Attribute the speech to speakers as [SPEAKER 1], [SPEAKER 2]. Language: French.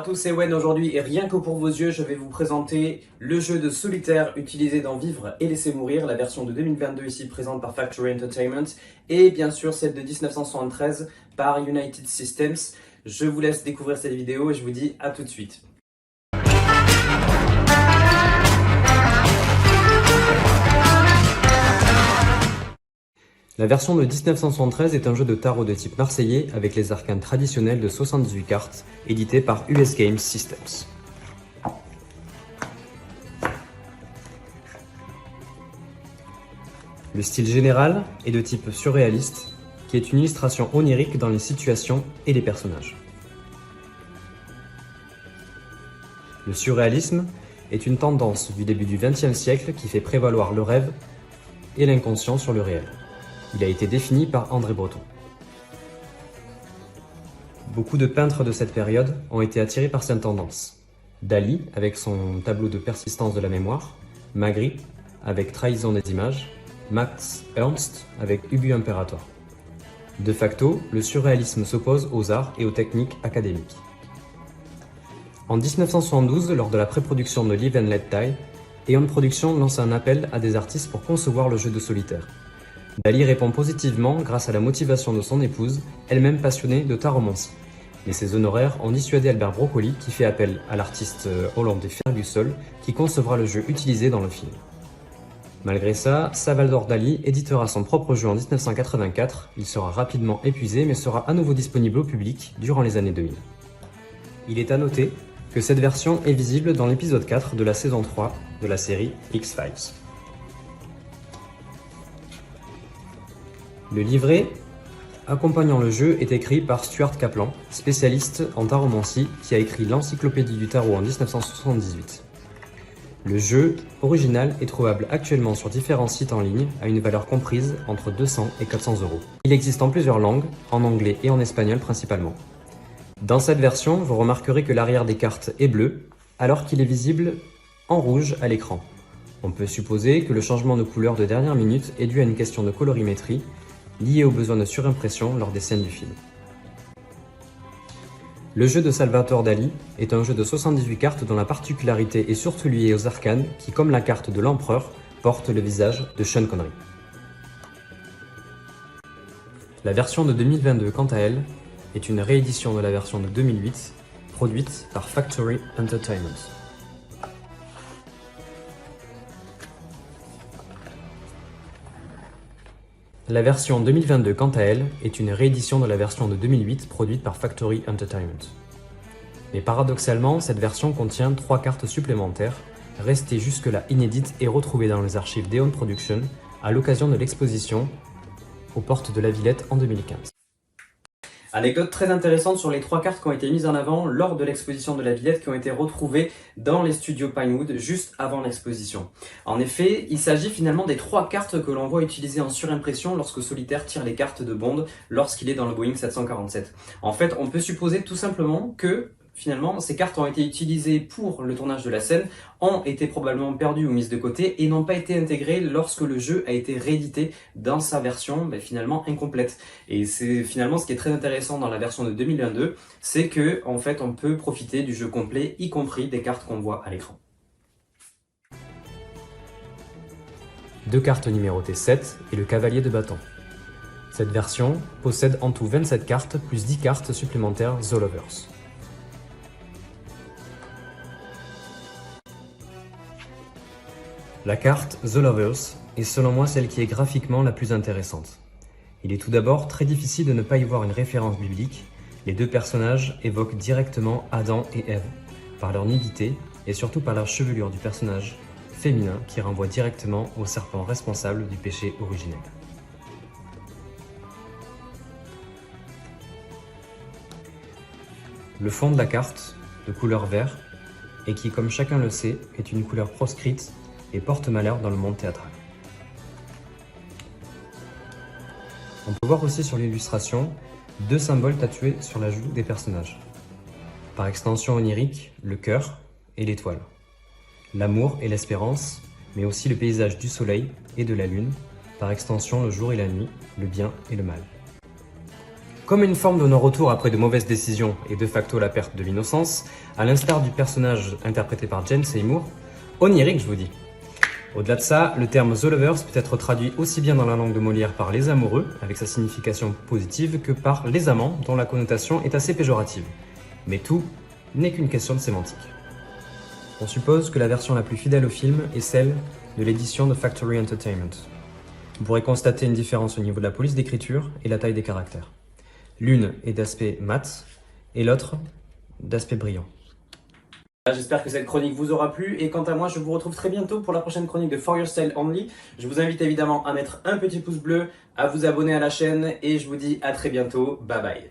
[SPEAKER 1] Bonjour à tous, c'est Wen aujourd'hui et rien que pour vos yeux, je vais vous présenter le jeu de solitaire utilisé dans Vivre et Laisser Mourir, la version de 2022 ici présente par Factory Entertainment et bien sûr celle de 1973 par United Systems. Je vous laisse découvrir cette vidéo et je vous dis à tout de suite. La version de 1973 est un jeu de tarot de type marseillais avec les arcanes traditionnels de 78 cartes, édité par US Games Systems. Le style général est de type surréaliste, qui est une illustration onirique dans les situations et les personnages. Le surréalisme est une tendance du début du XXe siècle qui fait prévaloir le rêve et l'inconscient sur le réel. Il a été défini par André Breton. Beaucoup de peintres de cette période ont été attirés par cette tendance. Dali, avec son tableau de persistance de la mémoire, Magritte, avec Trahison des images, Max Ernst, avec Ubu Imperator. De facto, le surréalisme s'oppose aux arts et aux techniques académiques. En 1972, lors de la pré-production de Live and Let Die, Eon Productions lance un appel à des artistes pour concevoir le jeu de solitaire. Dali répond positivement grâce à la motivation de son épouse, elle-même passionnée de taromancie. Mais ses honoraires ont dissuadé Albert Broccoli qui fait appel à l'artiste hollandais Fergusson qui concevra le jeu utilisé dans le film. Malgré ça, Salvador Dali éditera son propre jeu en 1984, il sera rapidement épuisé mais sera à nouveau disponible au public durant les années 2000. Il est à noter que cette version est visible dans l'épisode 4 de la saison 3 de la série X-Files. Le livret accompagnant le jeu est écrit par Stuart Kaplan, spécialiste en taromancie qui a écrit l'Encyclopédie du tarot en 1978. Le jeu original est trouvable actuellement sur différents sites en ligne à une valeur comprise entre 200 et 400 €. Il existe en plusieurs langues, en anglais et en espagnol principalement. Dans cette version, vous remarquerez que l'arrière des cartes est bleu, alors qu'il est visible en rouge à l'écran. On peut supposer que le changement de couleur de dernière minute est dû à une question de colorimétrie, lié aux besoins de surimpression lors des scènes du film. Le jeu de Salvador Dali est un jeu de 78 cartes dont la particularité est surtout liée aux arcanes qui, comme la carte de l'empereur, porte le visage de Sean Connery. La version de 2022, quant à elle, est une réédition de la version de 2008, produite par Factory Entertainment. La version 2022, quant à elle, est une réédition de la version de 2008 produite par Factory Entertainment. Mais paradoxalement, cette version contient 3 cartes supplémentaires, restées jusque-là inédites et retrouvées dans les archives d'Eon Productions à l'occasion de l'exposition aux Portes de la Villette en 2015. Anecdote très intéressante sur les 3 cartes qui ont été mises en avant lors de l'exposition de la Villette qui ont été retrouvées dans les studios Pinewood juste avant l'exposition. En effet, il s'agit finalement des 3 cartes que l'on voit utilisées en surimpression lorsque Solitaire tire les cartes de Bond lorsqu'il est dans le Boeing 747. En fait, on peut supposer tout simplement que finalement, ces cartes ont été utilisées pour le tournage de la scène, ont été probablement perdues ou mises de côté et n'ont pas été intégrées lorsque le jeu a été réédité dans sa version finalement incomplète. Et c'est finalement ce qui est très intéressant dans la version de 2022, c'est que en fait on peut profiter du jeu complet, y compris des cartes qu'on voit à l'écran. 2 cartes numérotées 7 et le cavalier de bâton. Cette version possède en tout 27 cartes plus 10 cartes supplémentaires The Lovers. La carte The Lovers est selon moi celle qui est graphiquement la plus intéressante. Il est tout d'abord très difficile de ne pas y voir une référence biblique. Les 2 personnages évoquent directement Adam et Ève, par leur nudité et surtout par la chevelure du personnage féminin qui renvoie directement au serpent responsable du péché originel. Le fond de la carte, de couleur vert, et qui, comme chacun le sait, est une couleur proscrite et porte malheur dans le monde théâtral. On peut voir aussi sur l'illustration 2 symboles tatoués sur la joue des personnages. Par extension onirique, le cœur et l'étoile. L'amour et l'espérance, mais aussi le paysage du soleil et de la lune, par extension le jour et la nuit, le bien et le mal. Comme une forme de non-retour après de mauvaises décisions et de facto la perte de l'innocence, à l'instar du personnage interprété par Jane Seymour, onirique je vous dis. Au-delà de ça, le terme The Lovers peut être traduit aussi bien dans la langue de Molière par les amoureux, avec sa signification positive, que par les amants, dont la connotation est assez péjorative. Mais tout n'est qu'une question de sémantique. On suppose que la version la plus fidèle au film est celle de l'édition de Factory Entertainment. Vous pourrez constater une différence au niveau de la police d'écriture et la taille des caractères. L'une est d'aspect mat et l'autre d'aspect brillant.
[SPEAKER 2] J'espère que cette chronique vous aura plu et quant à moi je vous retrouve très bientôt pour la prochaine chronique de For Your Style Only. Je vous invite évidemment à mettre un petit pouce bleu, à vous abonner à la chaîne et je vous dis à très bientôt, bye bye.